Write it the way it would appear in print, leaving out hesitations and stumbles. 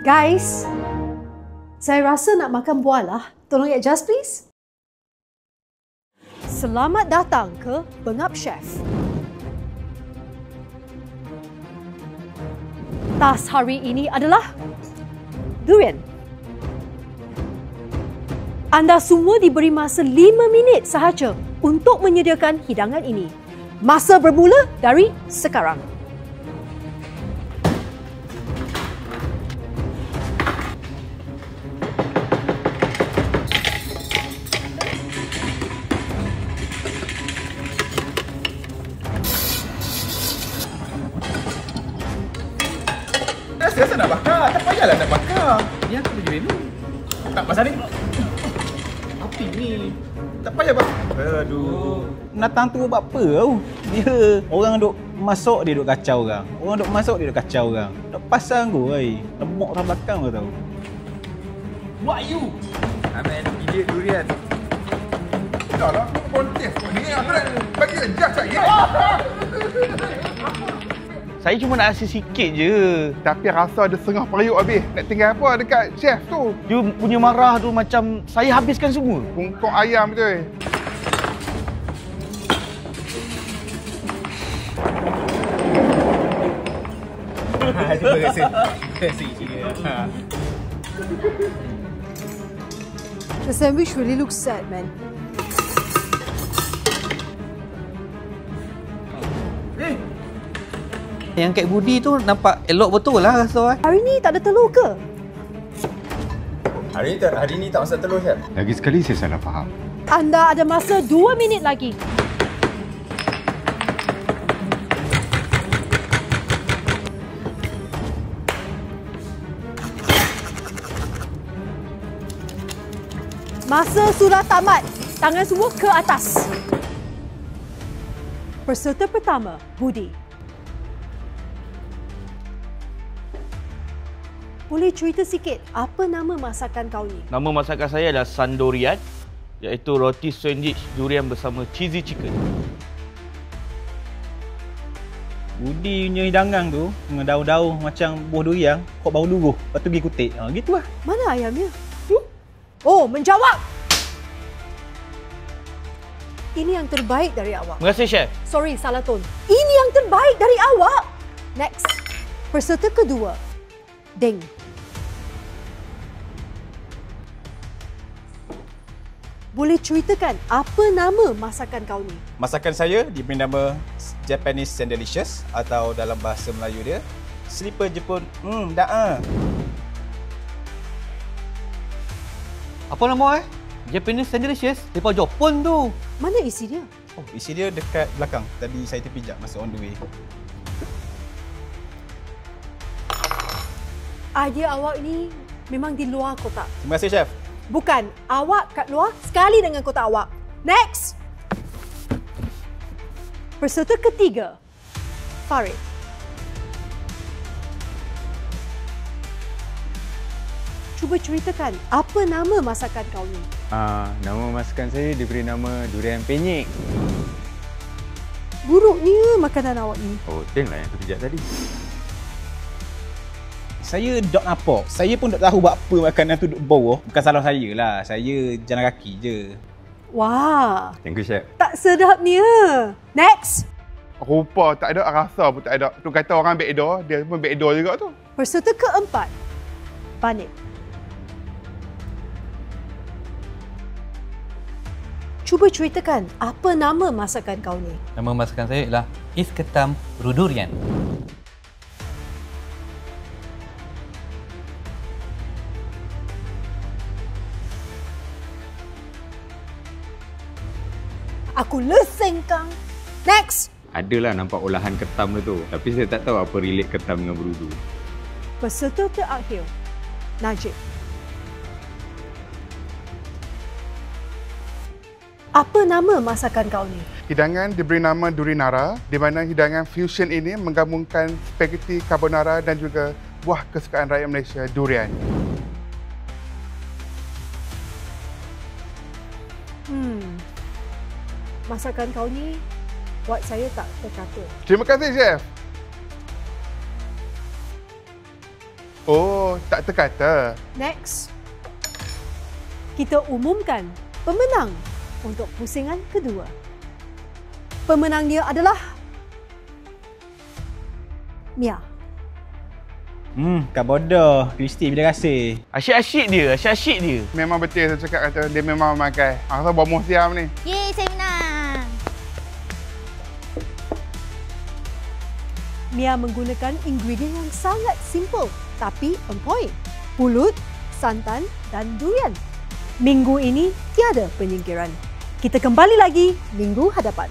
Guys, saya rasa nak makan buah lah. Tolong adjust please. Selamat datang ke Bengap Chef. Tas hari ini adalah durian. Anda semua diberi masa 5 minit sahaja untuk menyediakan hidangan ini. Masa bermula dari sekarang. Biasa nak bakar, tak payahlah nak bakar. Ni aku pergi dulu. Tak pasal ni. Api ni. Tak payah bakar. Aduh. Natang tu buat apa tau? Dia orang duk masuk dia duk kacau orang. Orang duk masuk dia duk kacau orang. Duk pasang aku ai. Lemok orang belakang kau tahu. What you? Anak nak gigit durian. Dah lah, aku kontes. Ni aku nak bagi adjust lagi. Saya cuma nak rasa sikit je. Tapi rasa ada setengah periuk habis. Nak tinggal apa dekat chef tu? Dia punya marah tu macam saya habiskan semua. Kungkong ayam betul. Terima kasih. Terima kasih. The sandwich really looks sad, man. Yang Kak Budi tu nampak elok betul lah rasa. Hari ni tak ada telur ke? Hari ni tak masak telur, Chef. Lagi sekali saya salah faham. Anda ada masa 2 minit lagi. Masa sudah tamat. Tangan semua ke atas. Peserta pertama, Budi. Boleh cerita sikit, apa nama masakan kau ni? Nama masakan saya adalah Sandorian, iaitu roti sandwich durian bersama cheesy chicken. Budi punya hidangan tu dengan daun-daun macam buah durian, kok bau luruh, lepas tu pergi kutik. Ha, gitu lah. Mana ayamnya? Oh, menjawab! Ini yang terbaik dari awak. Terima kasih, Chef. Sorry, salah tone. Ini yang terbaik dari awak. Next. Peserta kedua, Deng. Boleh ceritakan apa nama masakan kau ni? Masakan saya diberi nama Japanese Sandelicious atau dalam bahasa Melayu dia Slipper Jepun. Dah. Apa nama Japanese Sandelicious? Daripada Jepun tu. Mana isi dia? Oh, isi dia dekat belakang. Tadi saya terpijak masa on the way. Idea awak ni memang di luar kotak. Terima kasih, Chef. Bukan, awak kat luar sekali dengan kotak awak. Next! Peserta ketiga, Farid. Cuba ceritakan, apa nama masakan kau ni? Nama masakan saya diberi nama durian penyek. Buruknya makanan awak ni. Oh, tengoklah yang terpijak tadi. Saya dok nampak. Saya pun tak tahu buat apa makanan tu duk bawah. Bukan salah saya lah. Saya jalan kaki je. Wah, Thank you, Chef. tak sedapnya. Next! Rupa tak ada, rasa pun tak ada. Tu kata orang backdoor, dia pun backdoor juga tu. Peserta keempat, Banib. Cuba ceritakan, apa nama masakan kau ni? Nama masakan saya ialah Is Ketam Rudurian. Aku leseng kang. Next! Adalah nampak olahan ketam tu. Tapi saya tak tahu apa relate ketam dengan berudu. Peserta terakhir, Najib. Apa nama masakan kau ni? Hidangan diberi nama Durinara, di mana hidangan fusion ini menggabungkan spaghetti carbonara dan juga buah kesukaan rakyat Malaysia, durian. Masakan kau ni buat saya tak terkata. Terima kasih, Chef. Oh, tak terkata. Next. Kita umumkan pemenang untuk pusingan kedua. Pemenangnya adalah Mia. Kak bodoh. Kristi, bila kasih. Asyik-asyik dia. Memang betul saya cakap kata dia memang memakai. Rasa bomoh siam ni. Yeay, saya menang. Mia menggunakan ingredient yang sangat simple tapi on point. Pulut, santan dan durian. Minggu ini tiada penyingkiran. Kita kembali lagi minggu hadapan.